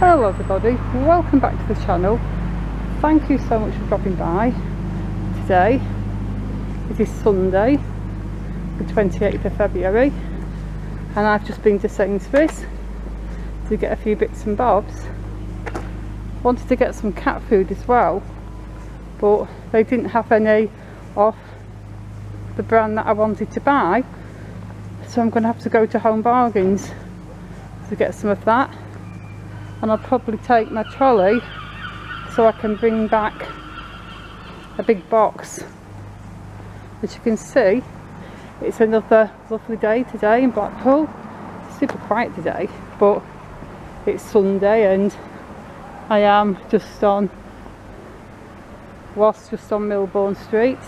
Hello everybody, welcome back to the channel. Thank you so much for dropping by. Today it is Sunday the 28th of February and I've just been to Sainsbury's to get a few bits and bobs. Wanted to get some cat food as well, but they didn't have any of the brand that I wanted to buy, so I'm going to have to go to Home Bargains to get some of that. And I'll probably take my trolley so I can bring back a big box. As you can see, it's another lovely day today in Blackpool. Super quiet today, but it's Sunday and I am just on Milbourne Street,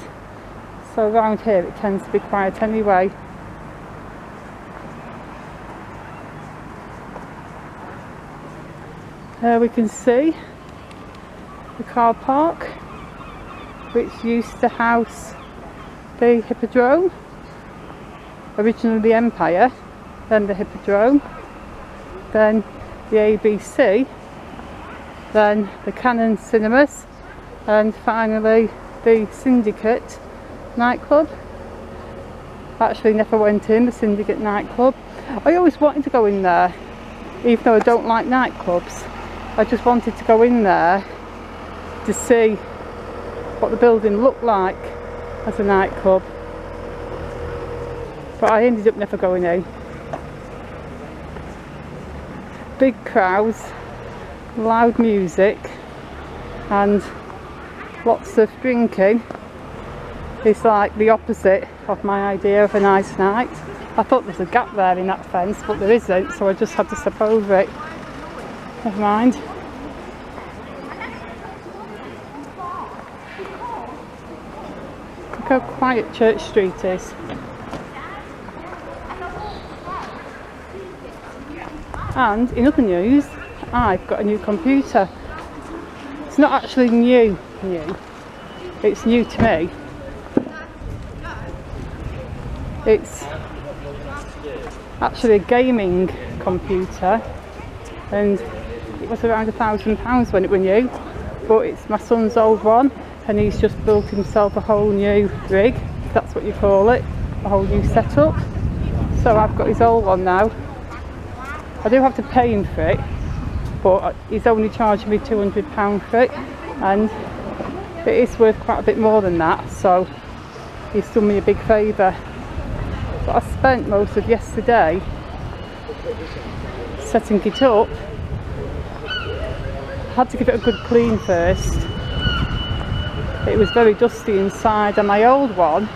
so around here it tends to be quiet anyway. There we can see the car park, which used to house the Hippodrome, originally the Empire, then the Hippodrome, then the ABC, then the Cannon Cinemas, and finally the Syndicate nightclub. Actually never went in the Syndicate nightclub. I always wanted to go in there, even though I don't like nightclubs. I just wanted to go in there to see what the building looked like as a nightclub, but I ended up never going in. Big crowds, loud music and lots of drinking is like the opposite of my idea of a nice night. I thought there was a gap there in that fence, but there isn't, so I just had to step over it. Never mind. Look how quiet Church Street is. And in other news, I've got a new computer. It's not actually new. It's new to me. It's actually a gaming computer, and it was around £1,000 when it was new, but it's my son's old one and he's just built himself a whole new rig, if that's what you call it, a whole new setup. So I've got his old one now. I do have to pay him for it, but he's only charging me £200 for it, and it is worth quite a bit more than that, so he's done me a big favour. But I spent most of yesterday setting it up. Had to give it a good clean first. It was very dusty inside, and my old one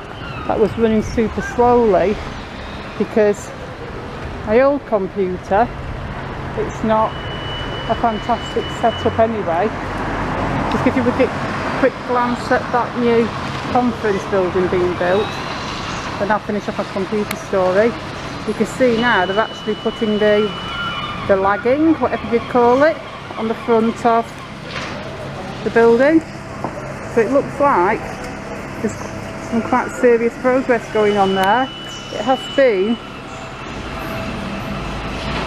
that was running super slowly because my old computer, it's not a fantastic setup anyway. Just give you a quick glance at that new conference building being built, and I'll finish off my computer story. You can see now they're actually putting the lagging, whatever you'd call it, on the front of the building, so it looks like there's some quite serious progress going on there. It has been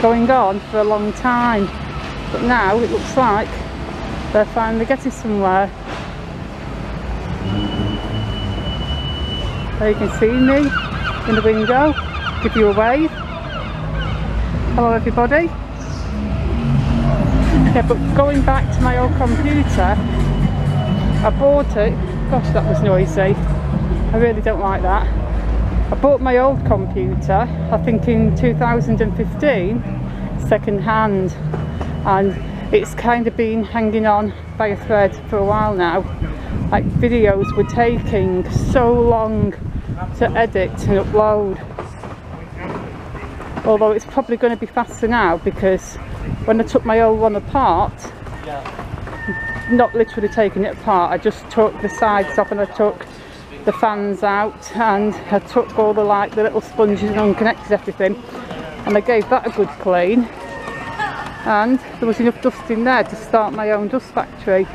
going on for a long time, but now it looks like they're finally getting somewhere. There you can see me in the window, give you a wave. Hello everybody. Yeah, but going back to my old computer, I bought it, gosh that was noisy, I really don't like that. I bought my old computer, I think in 2015, second hand, and it's kind of been hanging on by a thread for a while now. Like, videos were taking so long to edit and upload. Although it's probably going to be faster now, because when I took my old one apart, not literally taking it apart, I just took the sides off and I took the fans out and I took all the little sponges and unconnected everything, and I gave that a good clean, and there was enough dust in there to start my own dust factory,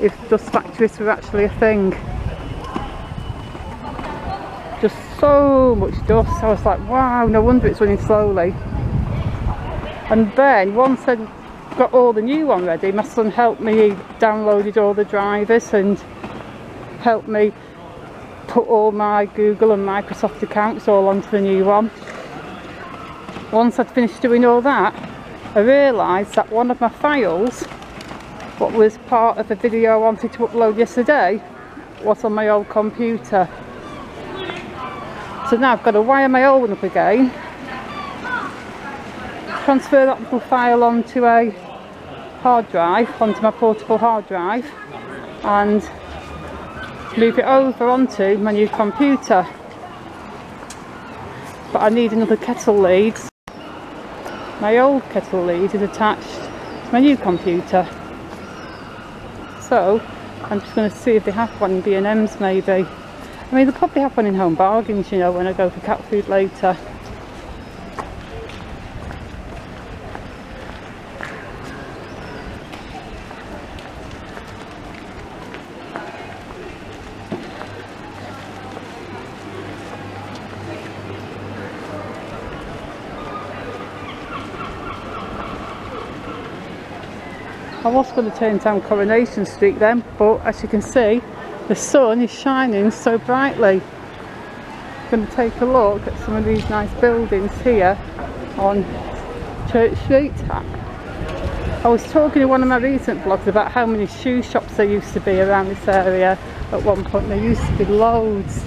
if dust factories were actually a thing. Just so much dust. I was like, wow, no wonder it's running slowly. And then once I got all the new one ready. My son helped me, he downloaded all the drivers and helped me put all my Google and Microsoft accounts all onto the new one. Once I'd finished doing all that, I realised that one of my files, what was part of a video I wanted to upload yesterday, was on my old computer. So now I've got to wire my old one up again, transfer that little file onto a hard drive, onto my portable hard drive, and move it over onto my new computer. But I need another kettle lead. My old kettle lead is attached to my new computer. So I'm just going to see if they have one in B&M's maybe. I mean, they'll probably have one in Home Bargains, you know, when I go for cat food later. I was going to turn down Coronation Street then, but as you can see, the sun is shining so brightly. I'm going to take a look at some of these nice buildings here on Church Street. I was talking in one of my recent vlogs about how many shoe shops there used to be around this area at one point. There used to be loads.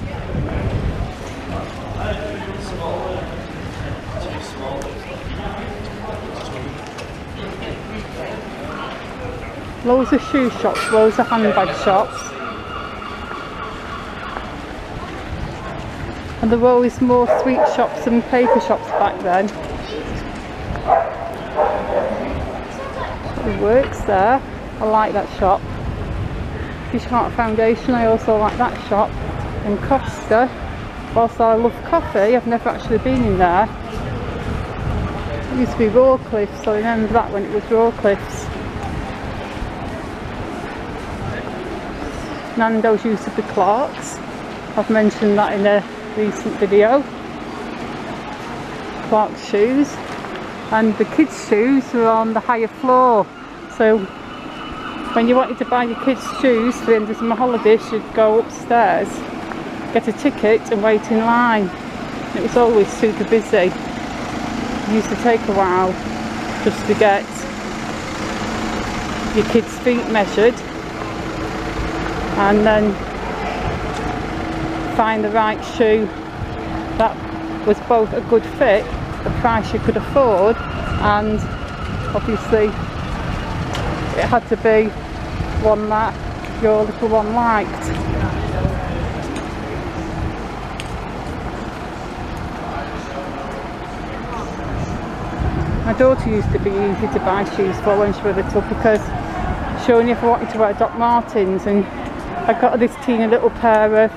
Loads of shoe shops, loads of handbag shops. And there were always more sweet shops and paper shops back then. It works there. I like that shop. Fish Heart Foundation, I also like that shop. And Costa, whilst I love coffee, I've never actually been in there. It used to be Rawcliffe's, so I remember that when it was Rawcliffe's. Nando's used to be Clark's. I've mentioned that in a recent video. Clark's shoes. And the kids' shoes were on the higher floor. So when you wanted to buy your kids' shoes for the end of summer holidays, you'd go upstairs, get a ticket and wait in line. It was always super busy. It used to take a while just to get your kids' feet measured and then find the right shoe that was both a good fit, the price you could afford, and obviously it had to be one that your little one liked. My daughter used to be easy to buy shoes for when she was little because she only ever wanted to wear Doc Martens, and I got her this teeny little pair of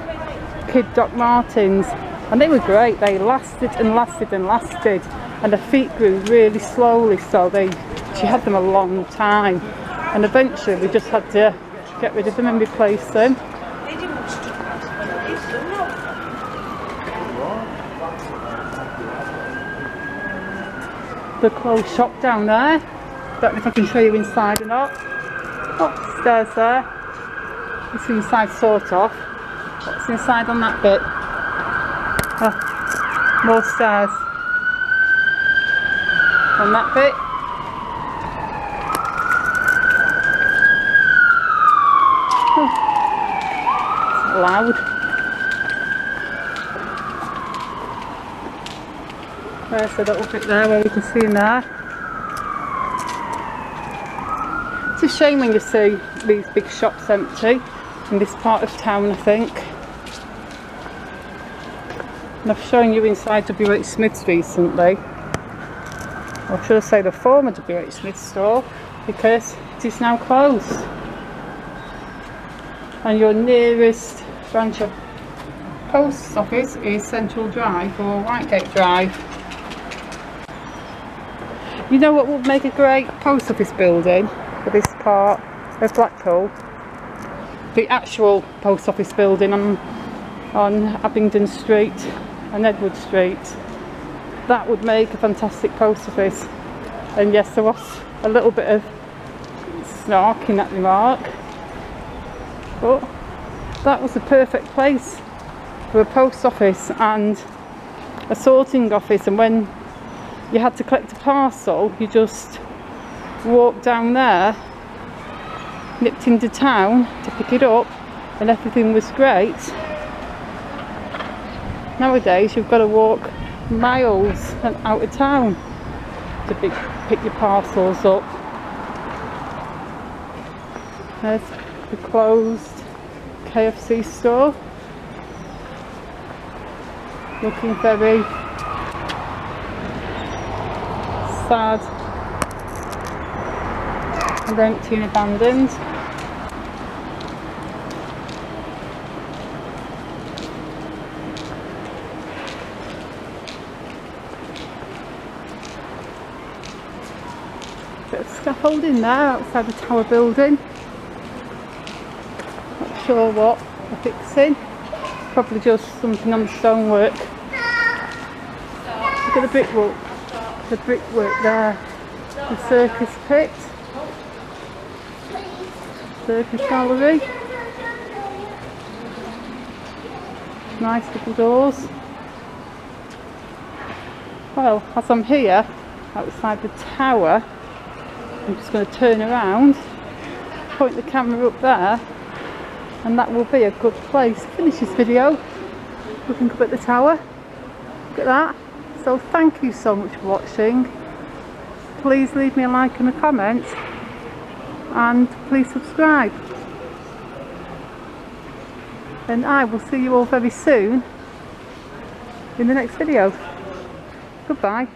kid Doc Martens and they were great. They lasted and lasted and lasted, and her feet grew really slowly, so she had them a long time, and eventually we just had to get rid of them and replace them. The clothes shop down there. Don't know if I can show you inside or not. Oh, stairs there. It's inside sort of. What's inside on that bit? Oh, more stairs. On that bit. Oh, it's loud. There's a little bit there where you can see in there. It's a shame when you see these big shops empty in this part of town, I think. And I've shown you inside WH Smith's recently, or should I say the former WH Smith store, because it is now closed. And your nearest branch of post office is Central Drive or Whitegate Drive. You know what would make a great post office building for this part of Blackpool? The actual post office building on Abingdon Street and Edward Street. That would make a fantastic post office. And yes, there was a little bit of snark in that remark, but that was the perfect place for a post office and a sorting office. And when you had to collect a parcel, you just walked down there, nipped into town to pick it up, and everything was great. Nowadays you've got to walk miles and out of town to pick your parcels up. There's the closed KFC store, looking very sad and empty and abandoned. Bit of scaffolding there outside the tower building. Not sure what they're fixing. Probably just something on the stonework. Look at the brickwork there. The circus pit. Circus gallery. Nice little doors. Well, as I'm here outside the tower, I'm just going to turn around, point the camera up there, and that will be a good place to finish this video. Looking up at the tower. Look at that. So thank you so much for watching. Please leave me a like and a comment, and please subscribe. And I will see you all very soon in the next video. Goodbye.